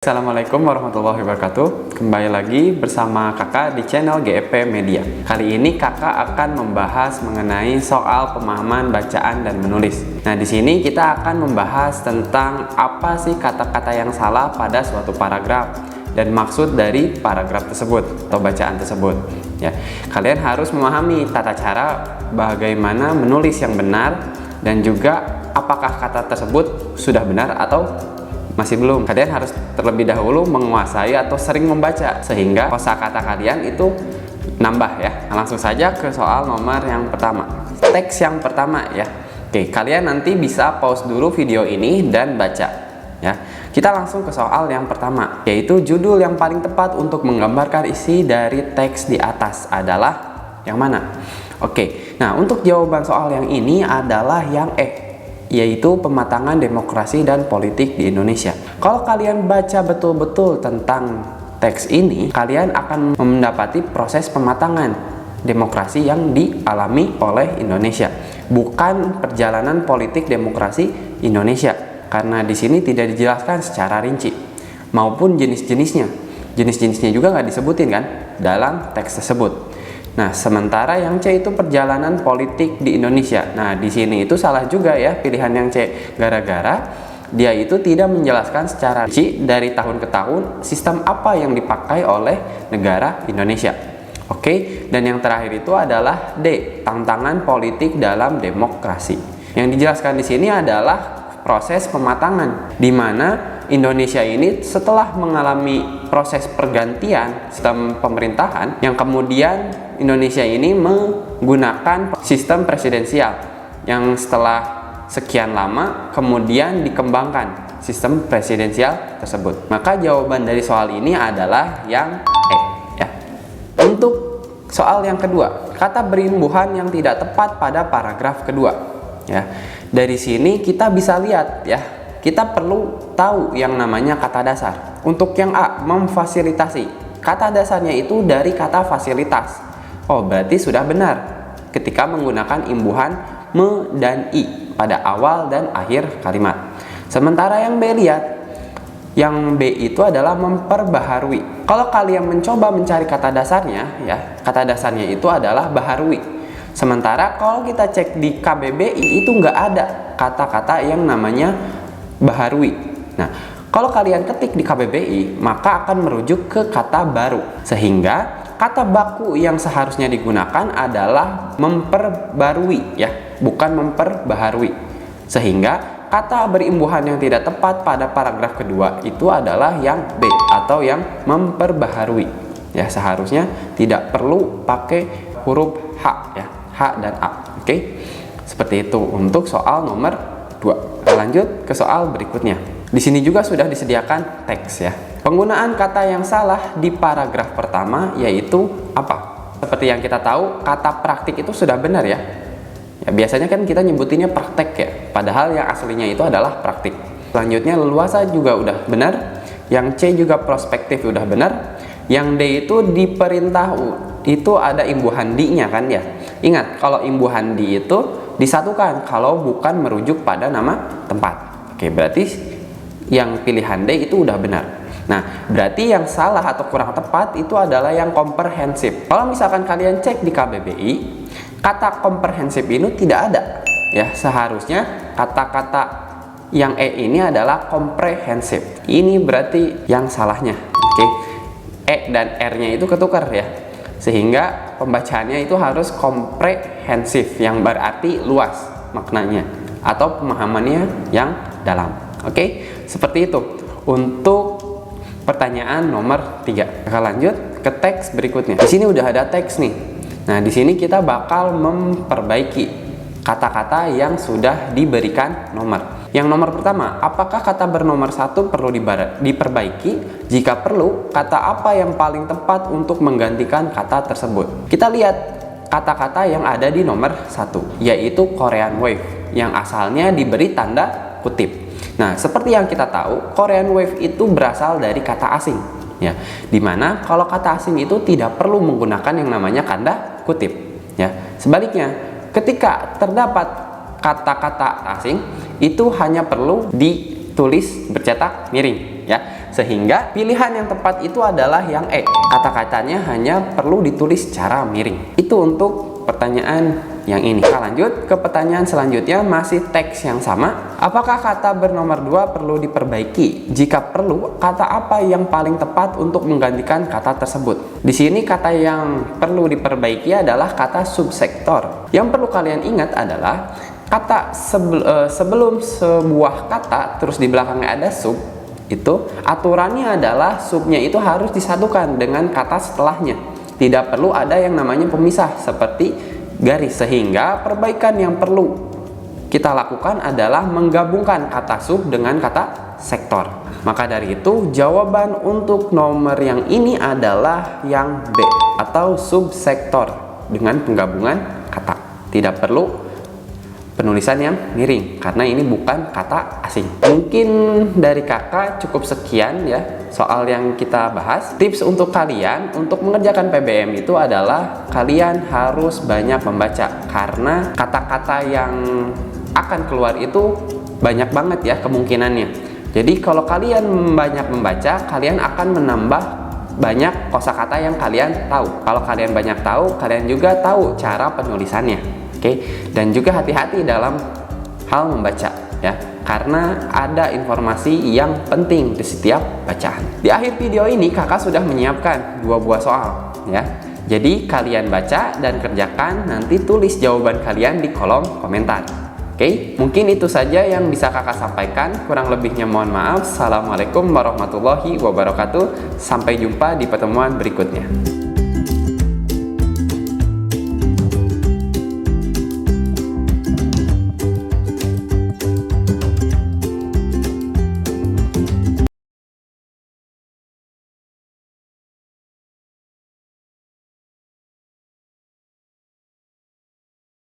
Assalamualaikum warahmatullahi wabarakatuh. Kembali lagi bersama kakak di channel GEP Media. Kali ini kakak akan membahas mengenai soal pemahaman bacaan dan menulis. Nah, di sini kita akan membahas tentang apa sih kata-kata yang salah pada suatu paragraf dan maksud dari paragraf tersebut atau bacaan tersebut. Ya, kalian harus memahami tata cara bagaimana menulis yang benar dan juga apakah kata tersebut sudah benar atau masih belum. Kalian harus terlebih dahulu menguasai atau sering membaca sehingga kosakata kalian itu nambah ya. Nah, langsung saja ke soal nomor yang pertama. Teks yang pertama ya. Oke, kalian nanti bisa pause dulu video ini dan baca ya. Kita langsung ke soal yang pertama, yaitu judul yang paling tepat untuk menggambarkan isi dari teks di atas adalah yang mana? Oke. Nah, untuk jawaban soal yang ini adalah yang yaitu pematangan demokrasi dan politik di Indonesia. Kalau kalian baca betul-betul tentang teks ini, kalian akan mendapati proses pematangan demokrasi yang dialami oleh Indonesia, bukan perjalanan politik demokrasi Indonesia, karena di sini tidak dijelaskan secara rinci, maupun jenis-jenisnya. Jenis-jenisnya juga nggak disebutin kan dalam teks tersebut. Nah, sementara yang C itu perjalanan politik di Indonesia. Nah, di sini itu salah juga ya pilihan yang C, gara-gara dia itu tidak menjelaskan secara rinci dari tahun ke tahun sistem apa yang dipakai oleh negara Indonesia. Oke, dan yang terakhir itu adalah D, tantangan politik dalam demokrasi. Yang dijelaskan di sini adalah proses pematangan, di mana Indonesia ini setelah mengalami proses pergantian sistem pemerintahan yang kemudian Indonesia ini menggunakan sistem presidensial yang setelah sekian lama kemudian dikembangkan sistem presidensial tersebut. Maka jawaban dari soal ini adalah yang E ya. Untuk soal yang kedua, kata berimbuhan yang tidak tepat pada paragraf kedua ya. Dari sini kita bisa lihat ya, kita perlu tahu yang namanya kata dasar. Untuk yang A, memfasilitasi, kata dasarnya itu dari kata fasilitas. Oh, berarti sudah benar ketika menggunakan imbuhan me dan i pada awal dan akhir kalimat. Sementara yang B, lihat, yang B itu adalah memperbaharui. Kalau kalian mencoba mencari kata dasarnya ya, kata dasarnya itu adalah baharui. Sementara kalau kita cek di KBBI itu nggak ada kata-kata yang namanya baharui. Nah, kalau kalian ketik di KBBI maka akan merujuk ke kata baru, sehingga kata baku yang seharusnya digunakan adalah memperbarui ya, bukan memperbaharui. Sehingga kata berimbuhan yang tidak tepat pada paragraf kedua itu adalah yang B atau yang memperbaharui. Ya, seharusnya tidak perlu pakai huruf H ya, H dan A. Oke. Seperti itu untuk soal nomor 2. Kita lanjut ke soal berikutnya. Di sini juga sudah disediakan teks ya. Penggunaan kata yang salah di paragraf pertama yaitu apa? Seperti yang kita tahu, kata praktik itu sudah benar ya. Ya, biasanya kan kita nyebutinnya praktek ya, padahal yang aslinya itu adalah praktik. Selanjutnya leluasa juga udah benar. Yang C juga prospektif udah benar. Yang D itu diperintah, itu ada imbuhan di-nya kan ya. Ingat, kalau imbuhan di itu disatukan kalau bukan merujuk pada nama tempat. Oke, berarti yang pilihan D itu udah benar. Nah, berarti yang salah atau kurang tepat itu adalah yang komprehensif. Kalau misalkan kalian cek di KBBI, kata komprehensif ini tidak ada. Ya, seharusnya kata-kata yang E ini adalah komprehensif. Ini berarti yang salahnya. Oke. E dan R-nya itu ketukar ya. Sehingga pembacaannya itu harus komprehensif, yang berarti luas maknanya atau pemahamannya yang dalam. Oke, seperti itu untuk pertanyaan nomor 3. Kita lanjut ke teks berikutnya. Di sini udah ada teks nih. Nah, di sini kita bakal memperbaiki kata-kata yang sudah diberikan nomor. Yang nomor pertama, apakah kata bernomor 1 perlu diperbaiki? Jika perlu, kata apa yang paling tepat untuk menggantikan kata tersebut? Kita lihat kata-kata yang ada di nomor 1, yaitu Korean Wave, yang asalnya diberi tanda kutip. Nah, seperti yang kita tahu, Korean Wave itu berasal dari kata asing, ya. Dimana kalau kata asing itu tidak perlu menggunakan yang namanya tanda kutip, ya. Sebaliknya, ketika terdapat kata-kata asing itu hanya perlu ditulis bercetak miring ya. Sehingga pilihan yang tepat itu adalah yang E. Kata-katanya hanya perlu ditulis secara miring. Itu untuk pertanyaan yang ini. Kita lanjut ke pertanyaan selanjutnya, masih teks yang sama. Apakah kata bernomor 2 perlu diperbaiki? Jika perlu, kata apa yang paling tepat untuk menggantikan kata tersebut? Di sini kata yang perlu diperbaiki adalah kata subsektor. Yang perlu kalian ingat adalah kata sebelum sebuah kata terus di belakangnya ada sub, itu aturannya adalah subnya itu harus disatukan dengan kata setelahnya. Tidak perlu ada yang namanya pemisah seperti garis. Sehingga perbaikan yang perlu kita lakukan adalah menggabungkan kata sub dengan kata sektor. Maka dari itu jawaban untuk nomor yang ini adalah yang B atau subsektor dengan penggabungan kata. Tidak perlu penulisan yang miring karena ini bukan kata asing. Mungkin dari kakak cukup sekian ya soal yang kita bahas. Tips untuk kalian untuk mengerjakan PBM itu adalah kalian harus banyak membaca, karena kata-kata yang akan keluar itu banyak banget ya kemungkinannya. Jadi kalau kalian banyak membaca, kalian akan menambah banyak kosakata yang kalian tahu. Kalau kalian banyak tahu, kalian juga tahu cara penulisannya. Oke, dan juga hati-hati dalam hal membaca ya, karena ada informasi yang penting di setiap bacaan. Di akhir video ini kakak sudah menyiapkan 2 buah soal ya. Jadi kalian baca dan kerjakan, nanti tulis jawaban kalian di kolom komentar. Oke, mungkin itu saja yang bisa kakak sampaikan. Kurang lebihnya mohon maaf. Assalamualaikum warahmatullahi wabarakatuh. Sampai jumpa di pertemuan berikutnya.